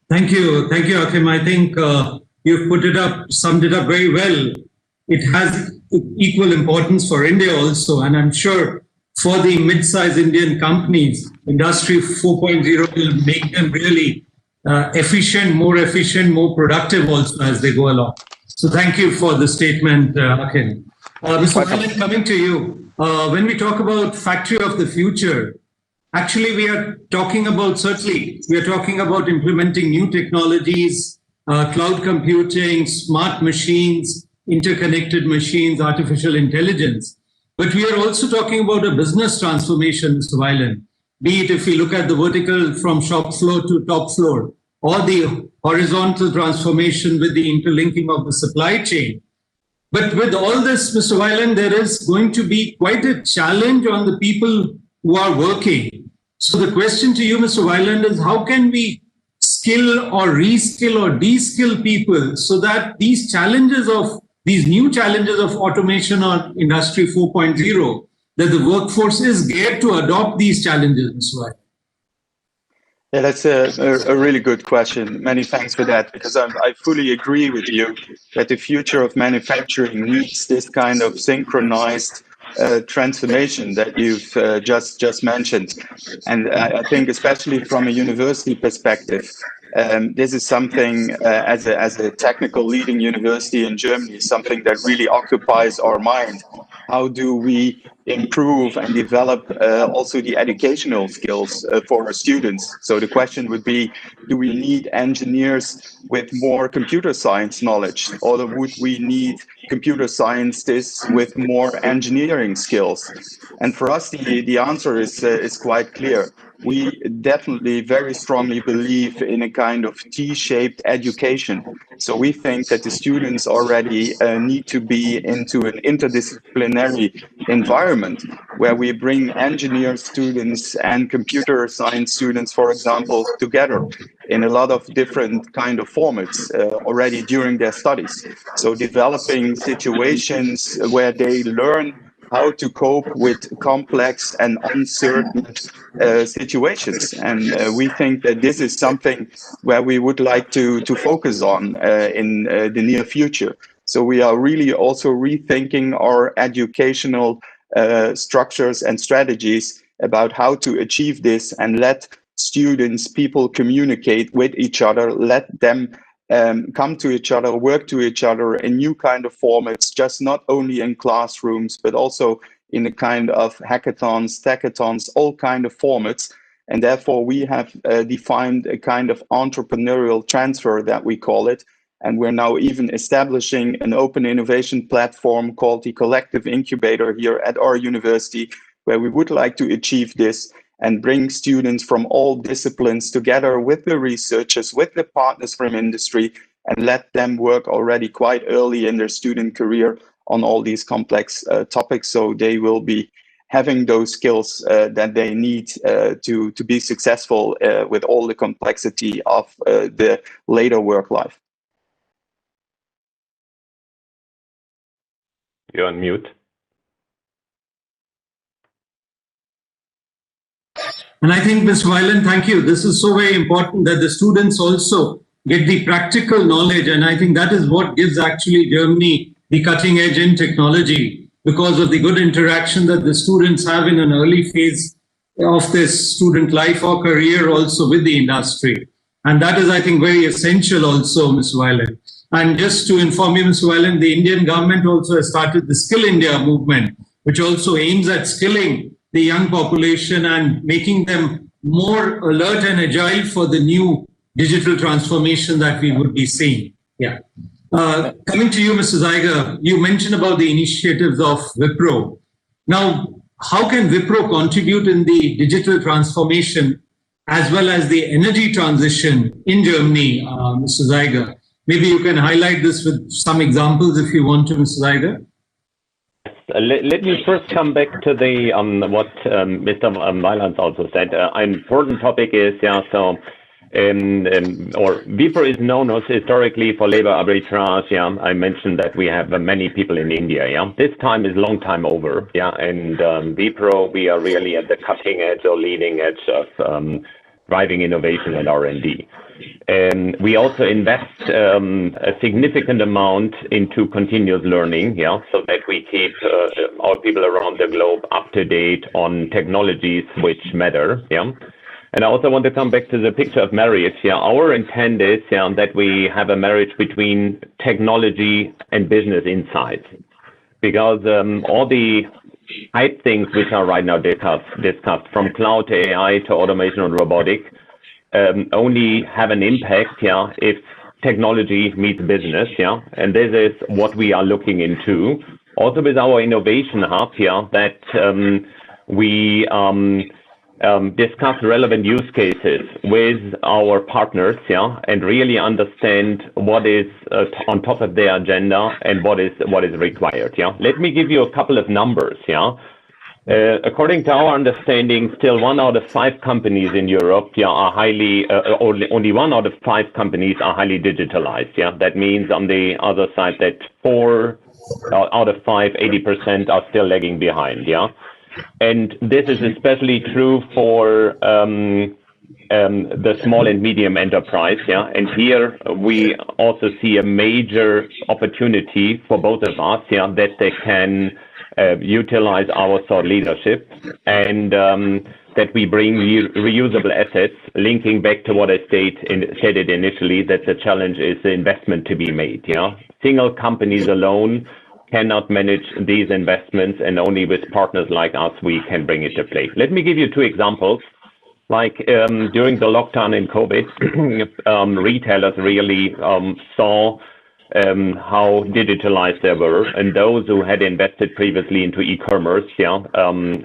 Thank you, Akim. I think you've summed it up very well. It has equal importance for India also, and I'm sure for the mid-sized Indian companies, Industry 4.0 will make them really efficient, more productive also as they go along. So thank you for the statement, Akim. Mr. Whelan, coming to you. When we talk about factory of the future, actually, we are talking about implementing new technologies, cloud computing, smart machines, interconnected machines, artificial intelligence. But we are also talking about a business transformation, Mr. Weiland, be it if we look at the vertical from shop floor to top floor, or the horizontal transformation with the interlinking of the supply chain. But with all this, Mr. Weiland, there is going to be quite a challenge on the people who are working. So the question to you, Mr. Weiland, is how can we skill or reskill or de-skill people so that these new challenges of automation or Industry 4.0, that the workforce is geared to adopt these challenges, Mr. Weiland? Yeah, that's a really good question. Many thanks for that, because I fully agree with you that the future of manufacturing needs this kind of synchronized transformation that you've just mentioned. And I think especially from a university perspective, this is something as a technical leading university in Germany, something that really occupies our mind. How do we improve and develop also the educational skills for our students? So the question would be, do we need engineers with more computer science knowledge, or would we need computer scientists with more engineering skills? And for us, the answer is quite clear. We definitely very strongly believe in a kind of T-shaped education. So we think that the students already need to be into an interdisciplinary environment where we bring engineer students and computer science students, for example, together in a lot of different kind of formats already during their studies. So developing situations where they learn how to cope with complex and uncertain situations. And we think that this is something where we would like to focus on in the near future. So we are really also rethinking our educational structures and strategies about how to achieve this and let students, people communicate with each other, let them come to each other, work to each other in new kind of formats, just not only in classrooms, but also in a kind of hackathons, tackathons, all kind of formats. And therefore, we have defined a kind of entrepreneurial transfer that we call it. And we're now even establishing an open innovation platform called the Collective Incubator here at our university, where we would like to achieve this and bring students from all disciplines together with the researchers, with the partners from industry, and let them work already quite early in their student career on all these complex topics. So they will be having those skills that they need to be successful with all the complexity of the later work life. You're on mute. And I think, Ms. Weiland, thank you. This is so very important that the students also get the practical knowledge. And I think that is what gives actually Germany the cutting edge in technology, because of the good interaction that the students have in an early phase of their student life or career also with the industry. And that is, I think, very essential also, Ms. Weiland. And just to inform you, Ms. Weiland, the Indian government also has started the Skill India movement, which also aims at skilling the young population and making them more alert and agile for the new digital transformation that we would be seeing. Yeah. Coming to you, Mr. Zeiger, you mentioned about the initiatives of Wipro. Now, how can Wipro contribute in the digital transformation as well as the energy transition in Germany, Mr. Zeiger? Maybe you can highlight this with some examples if you want to, Mr. Zeiger. Let me first come back to the what Mr. Weiland also said. An important topic is Wipro is known as historically for labor arbitrage. Yeah, I mentioned that we have many people in India. Yeah, this time is long time over. Yeah, and Wipro, we are really at the cutting edge or leading edge of driving innovation and R&D. And we also invest a significant amount into continuous learning, yeah, so that we keep our people around the globe up to date on technologies which matter, yeah. And I also want to come back to the picture of marriage. Yeah, our intent is that we have a marriage between technology and business insights, because all the hype things which are right now discussed from cloud to AI to automation and robotics only have an impact, yeah, if technology meets business, yeah, and this is what we are looking into. Also with our innovation hub, yeah, that we discuss relevant use cases with our partners, yeah, and really understand what is on top of their agenda and what is required, yeah. Let me give you a couple of numbers, yeah. According to our understanding, still 1 out of 5 companies in Europe, yeah, are highly only 1 out of 5 companies are highly digitalized. Yeah, that means on the other side that 4 out of 5, 80% are still lagging behind. Yeah, and this is especially true for the small and medium enterprise. Yeah, and here we also see a major opportunity for both of us. Yeah, that they can utilize our thought leadership and that we bring reusable assets, linking back to what I stated initially, that the challenge is the investment to be made. Yeah, single companies alone cannot manage these investments, and only with partners like us we can bring it to play. Let me give you 2 examples. Like during the lockdown in COVID, retailers really saw how digitalized they were, and those who had invested previously into e-commerce, yeah,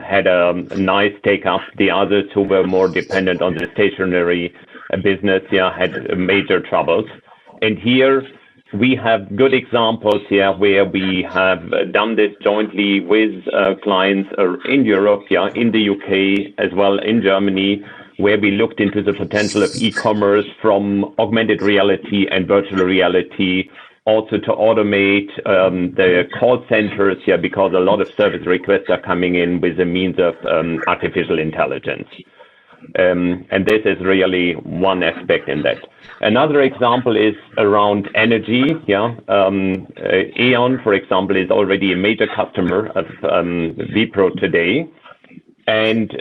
had a nice take up. The others who were more dependent on the stationary business, yeah, had major troubles. And here we have good examples, yeah, where we have done this jointly with clients in Europe, yeah, in the UK, as well in Germany, where we looked into the potential of e-commerce from augmented reality and virtual reality, also to automate the call centers, yeah, because a lot of service requests are coming in with the means of artificial intelligence. And this is really one aspect in that. Another example is around energy. Yeah, E.ON, for example, is already a major customer of Wipro today. And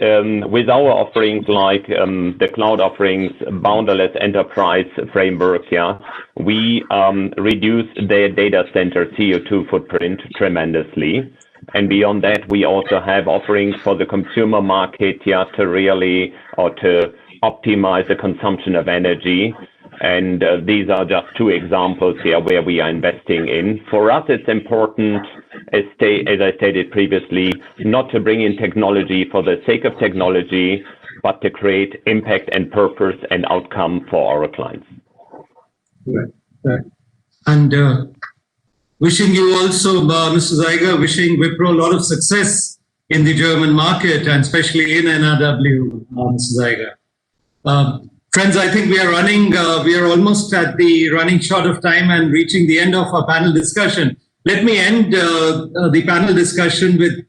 with our offerings like the cloud offerings, boundarless enterprise framework, yeah, we reduce their data center CO2 footprint tremendously. And beyond that, we also have offerings for the consumer market, yeah, to really or to optimize the consumption of energy. And these are just 2 examples here where we are investing in. For us, it's important, as I stated previously, not to bring in technology for the sake of technology, but to create impact and purpose and outcome for our clients. Right. And wishing you also, Mr. Zeiger, wishing Wipro a lot of success in the German market and especially in NRW, Mr. Zeiger. Friends, I think we are almost at the running short of time and reaching the end of our panel discussion. Let me end the panel discussion with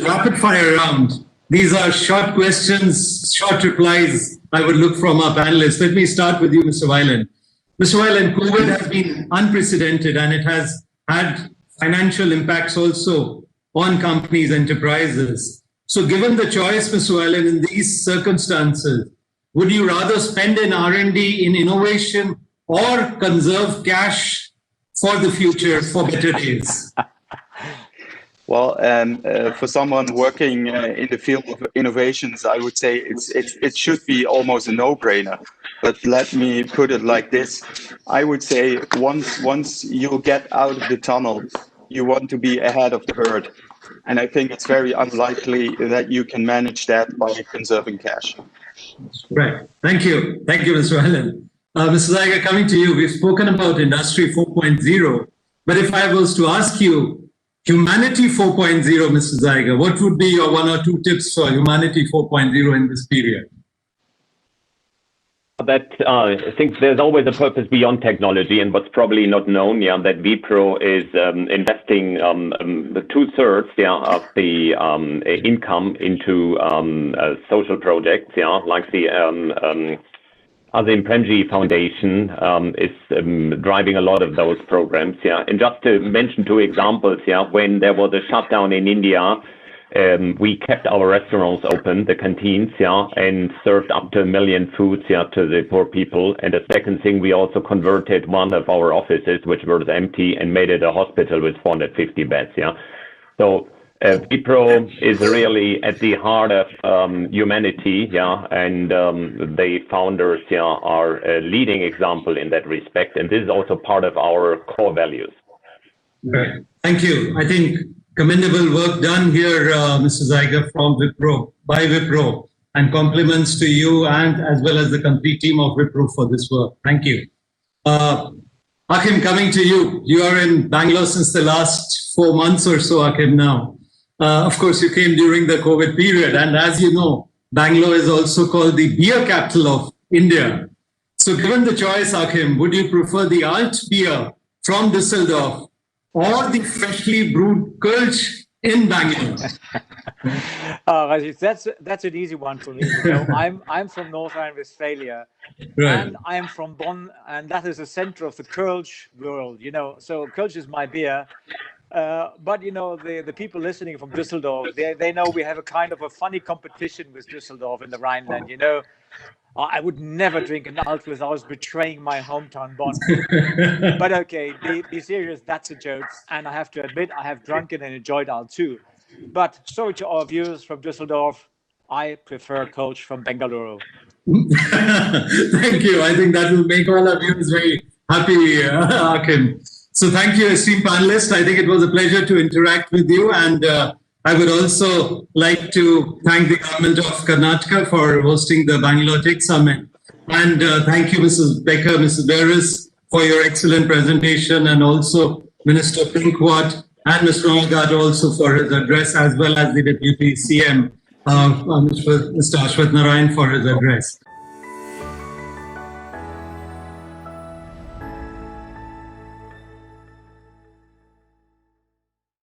rapid fire round. These are short questions, short replies I would look from our panelists. Let me start with you, Mr. Weiland. Mr. Weiland, COVID has been unprecedented and it has had financial impacts also on companies, enterprises. So given the choice, Mr. Weiland, in these circumstances, would you rather spend in R&D, in innovation, or conserve cash for the future, for better days? Well, for someone working in the field of innovations, I would say it should be almost a no-brainer. But let me put it like this: I would say once you get out of the tunnel, you want to be ahead of the herd, and I think it's very unlikely that you can manage that by conserving cash. Right. Thank you, Mr. Weiland. Mr. Zeiger, coming to you, we've spoken about Industry 4.0, but if I was to ask you, Humanity 4.0, Mr. Zeiger, what would be your 1 or 2 tips for Humanity 4.0 in this period? I think there's always a purpose beyond technology, and what's probably not known, that Wipro is investing the 2/3 of the income into social projects, like the Azim Premji Foundation is driving a lot of those programs, And just to mention 2 examples, when there was a shutdown in India, we kept our restaurants open, the canteens, and served up to 1 million foods, to the poor people. And the second thing, we also converted one of our offices, which was empty, and made it a hospital with 450 beds, So Wipro is really at the heart of humanity, and the founders, are a leading example in that respect. And this is also part of our core values. Right. Thank you. I think commendable work done here, Mr. Zeiger, from Wipro, by Wipro, and compliments to you and as well as the complete team of Wipro for this work. Thank you. Akim, coming to you. You are in Bangalore since the last 4 months or so, Akim, now. Of course, you came during the COVID period. And as you know, Bangalore is also called the beer capital of India. So given the choice, Akim, would you prefer the alt beer from Düsseldorf or the freshly brewed Kölsch in Bangalore? Rajiv, that's an easy one for me. I'm from North Rhine-Westphalia, and I'm from Bonn, and that is the center of the Kölsch world. So Kölsch is my beer. But the people listening from Düsseldorf, they know we have a kind of a funny competition with Düsseldorf in the Rhineland. I would never drink an alt without betraying my hometown Bonn. But okay, be serious, that's a joke. And I have to admit, I have drunken and enjoyed alt too. But sorry to our viewers from Düsseldorf, I prefer Kölsch from Bengaluru. Thank you. I think that will make all our viewers very happy, Akim. So thank you, esteemed panelists. I think it was a pleasure to interact with you. And I would also like to thank the government of Karnataka for hosting the Bangalore Tech Summit. And thank you, Mrs. Becker, Mrs. Beres, for your excellent presentation, and also Minister Pinkwat and Mr. Malgad also for his address, as well as the Deputy CM, Mr. Ashwath Narayan, for his address.